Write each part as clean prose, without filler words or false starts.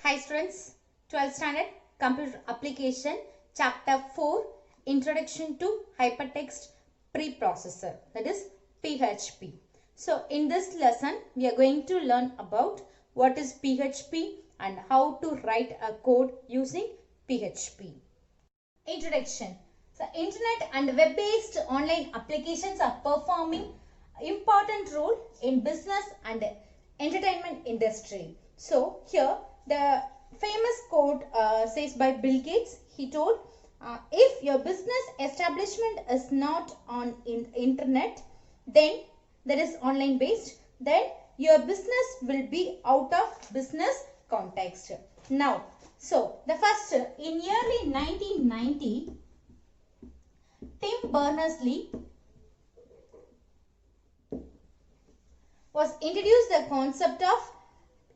Hi students, 12th standard computer application chapter 4 introduction to hypertext preprocessor, that is PHP. So in this lesson we are going to learn about what is PHP and how to write a code using PHP. Introduction. So internet and web-based online applications are performing important role in business and entertainment industry. So here the famous quote says by Bill Gates. He told, if your business establishment is not on internet, then that is online based, then your business will be out of business context. Now, so the first, in early 1990, Tim Berners-Lee was introduced the concept of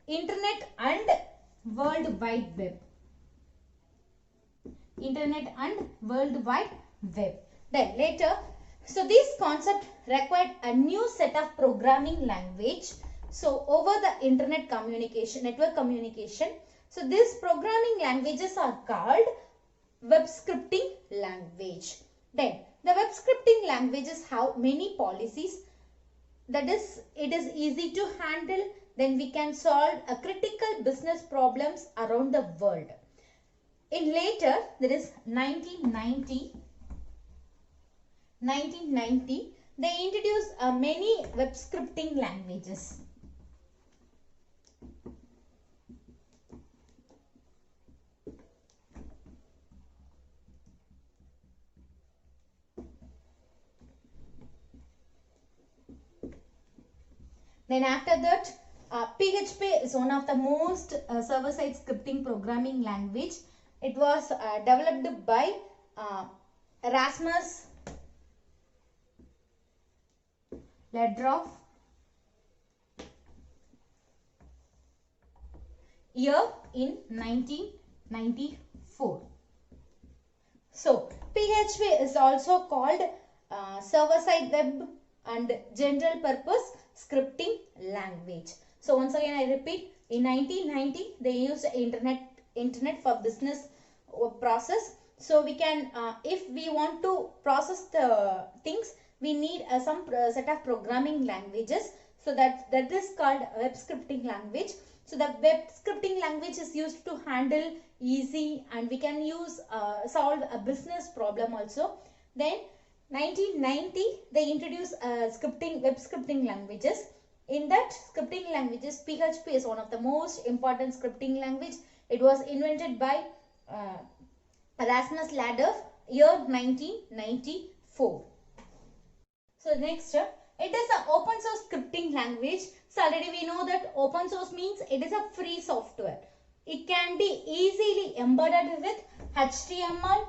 internet and World Wide Web. Internet and World Wide Web. Then later, so this concept required a new set of programming language. So over the internet communication, network communication. So these programming languages are called web scripting language. Then the web scripting languages have many policies. That is, it is easy to handle. Then we can solve a critical business problems around the world. In later, that is 1990, they introduced many web scripting languages. Then after that, PHP is one of the most server-side scripting programming language. It was developed by Rasmus Ledroff year in 1994. So PHP is also called server-side web and general purpose scripting language. So once again I repeat, in 1990 they used internet for business process. So we can if we want to process the things, we need some set of programming languages. So that is called web scripting language. So the web scripting language is used to handle easy, and we can use solve a business problem also. Then 1990 they introduced web scripting languages. In that scripting languages, PHP is one of the most important scripting language. It was invented by Rasmus Ledroff year 1994. So next, it is an open source scripting language. So already we know that open source means it is a free software. It can be easily embedded with HTML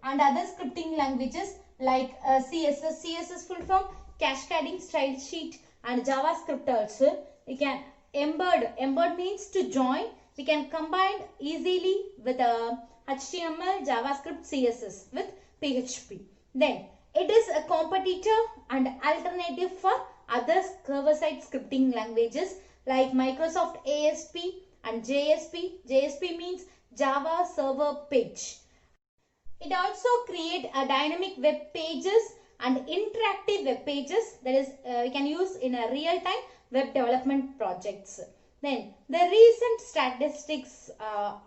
and other scripting languages like CSS. CSS full form cascading style sheet, and JavaScript also. We can embed means to join. We can combine easily with HTML, JavaScript, CSS with PHP. Then it is a competitor and alternative for other server-side scripting languages like Microsoft ASP and JSP. JSP means Java Server Page. It also creates a dynamic web pages and interactive web pages, that is we can use in a real-time web development projects. Then the recent statistics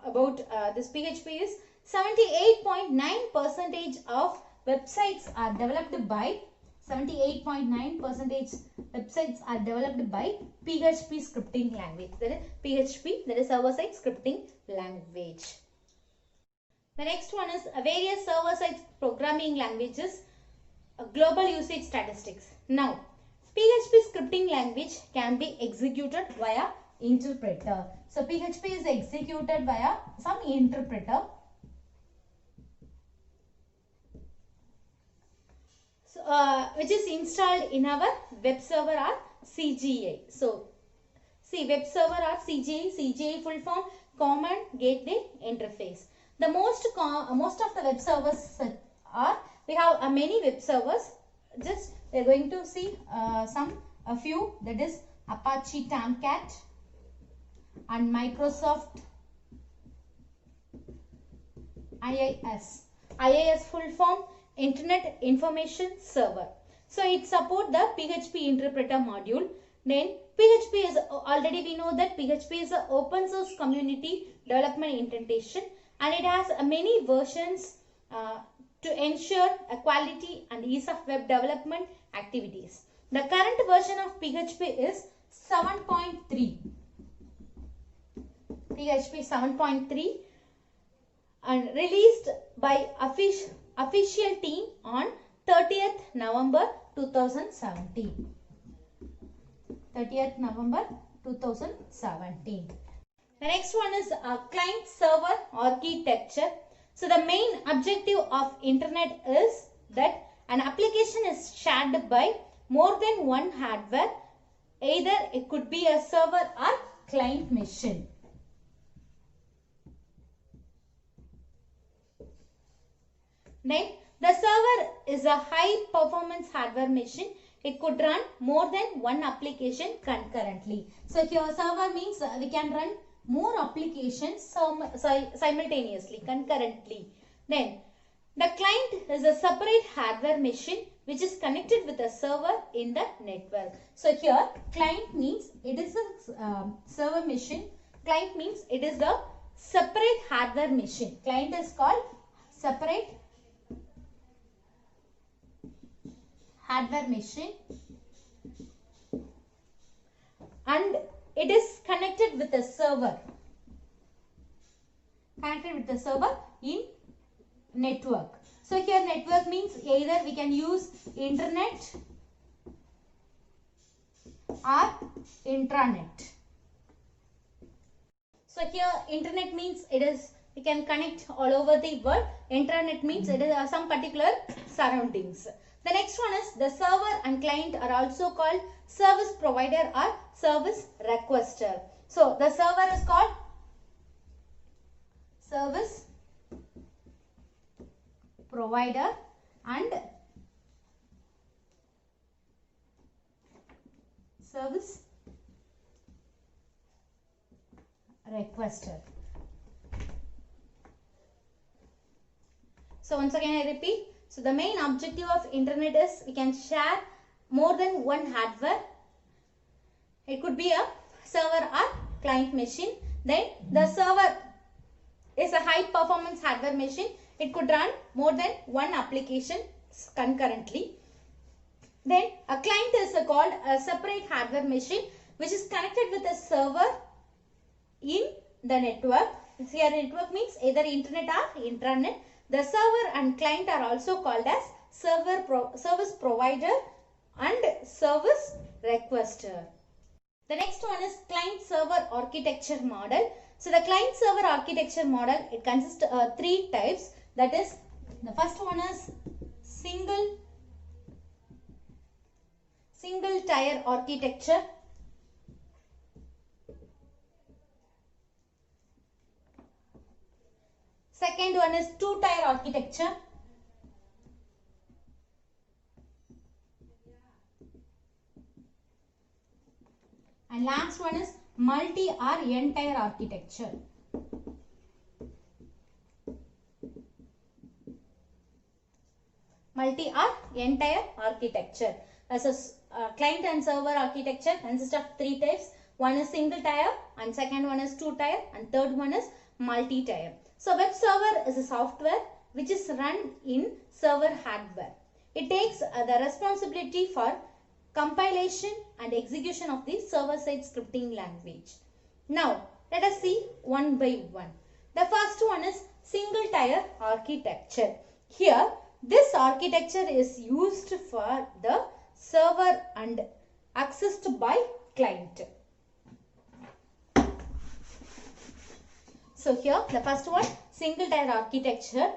about this PHP is 78.9% of websites are developed by 78.9% websites are developed by PHP scripting language. That is PHP, that is server-side scripting language. The next one is various server-side programming languages, global usage statistics. Now, PHP scripting language can be executed via interpreter. So PHP is executed via some interpreter. So, which is installed in our web server or CGI. So see, web server or CGI. CGI full form Common Gateway Interface. The most of the web servers are, we have many web servers. Just we are going to see a few, that is Apache Tomcat, and Microsoft IIS. IIS full form Internet Information Server. So it supports the PHP interpreter module. Then PHP is already we know that PHP is an open source community development indentation, and it has many versions to ensure a quality and ease of web development activities. The current version of PHP is 7.3. PHP 7.3 and released by official team on 30th November 2017. 30th November 2017. The next one is client server architecture. So the main objective of internet is that an application is shared by more than one hardware. Either it could be a server or client machine. Then the server is a high performance hardware machine. It could run more than one application concurrently. So here server means we can run more applications simultaneously, concurrently. Then the client is a separate hardware machine which is connected with a server in the network. So here client means it is a server machine. Client means it is the separate hardware machine. Client is called separate hardware machine, and it is connected with a server. Connected with the server in network. So here network means either we can use internet or intranet. So here internet means it is we can connect all over the world. Intranet means it is some particular surroundings. The next one is the server and client are also called service provider or service requester. So the server is called service provider and service requester. So once again I repeat. So the main objective of internet is we can share more than one hardware. It could be a server or client machine. Then the server is a high performance hardware machine. It could run more than one application concurrently. Then a client is called a separate hardware machine which is connected with a server in the network. Here network means either internet or intranet. The server and client are also called as service provider and service requester. The next one is client server architecture model. So the client server architecture model, it consists of three types. That is, the first one is single tier architecture. Second one is two-tier architecture. And last one is multi or n-tier architecture. Multi or n-tier architecture. As a client and server architecture consists of three types. One is single tier, and second one is two-tier, and third one is multi-tier. So web server is a software which is run in server hardware. It takes the responsibility for compilation and execution of the server-side scripting language. Now let us see one by one. The first one is single tier architecture. Here this architecture is used for the server and accessed by client. So here the first one, single tier architecture.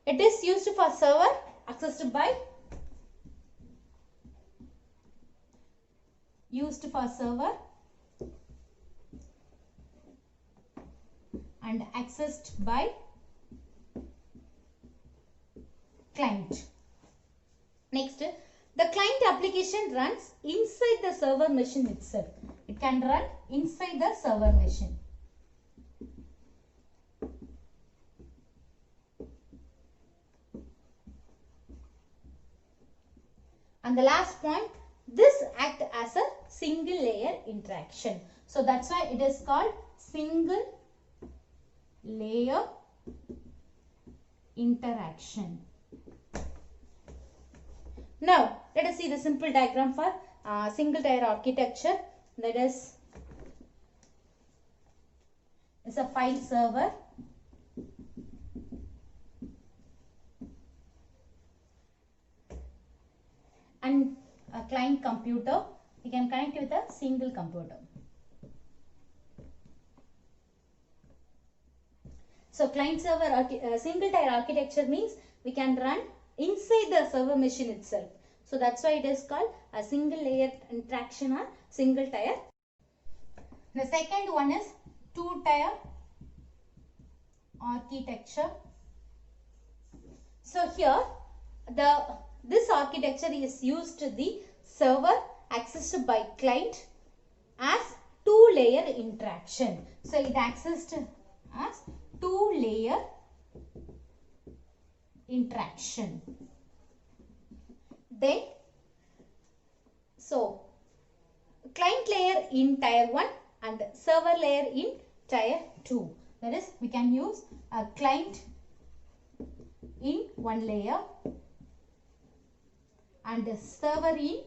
It is used for server accessed by and accessed by client. Next, the client application runs inside the server machine itself. it can run inside the server machine. And the last point, this act as a single layer interaction. So that's why it is called single layer interaction. Now let us see the simple diagram for single tier architecture. That is, it's a file server and a client computer. We can connect with a single computer. So client server single tier architecture means we can run inside the server machine itself. So that's why it is called a single layer interaction or single tier. The second one is two tier architecture. So here this architecture is used to the server accessed by client as two layer interaction. So it accessed as two layer interaction. Then so client layer in tier 1 and server layer in tier 2. That is, we can use a client in one layer and a server in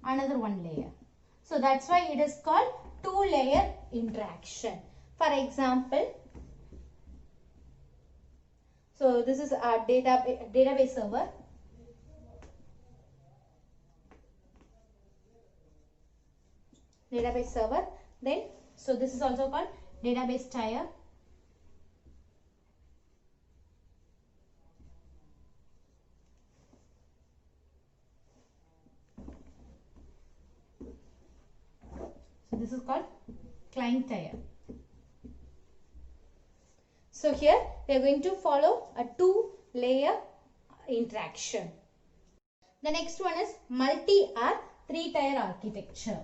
another one layer. So that's why it is called two layer interaction. For example, so this is our database server. Then so this is also called database tier. So this is called client tier. So here we are going to follow a two layer interaction. The next one is multi or three tier architecture.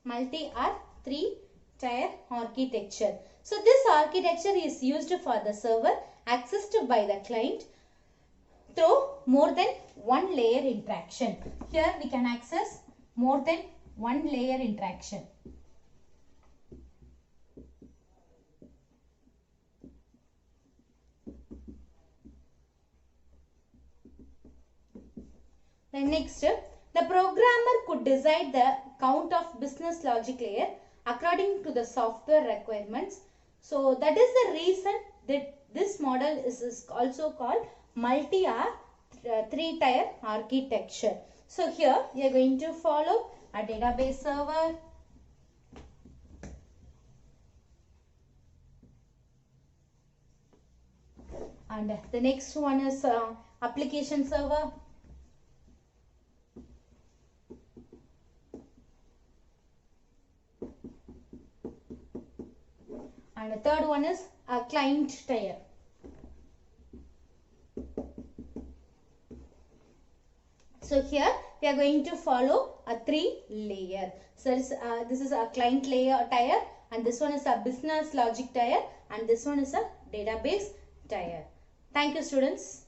Multi or three tier architecture. So this architecture is used for the server accessed by the client through more than one layer interaction. Here we can access more than one layer interaction. Then next, the programmer could decide the count of business logic layer according to the software requirements. So that is the reason that this model is also called multi or three tier architecture. So here we are going to follow a database server, and the next one is application server, and the third one is a client tier. So here we are going to follow a three layer. So this is a client layer tier, and this one is a business logic tier, and this one is a database tier. Thank you, students.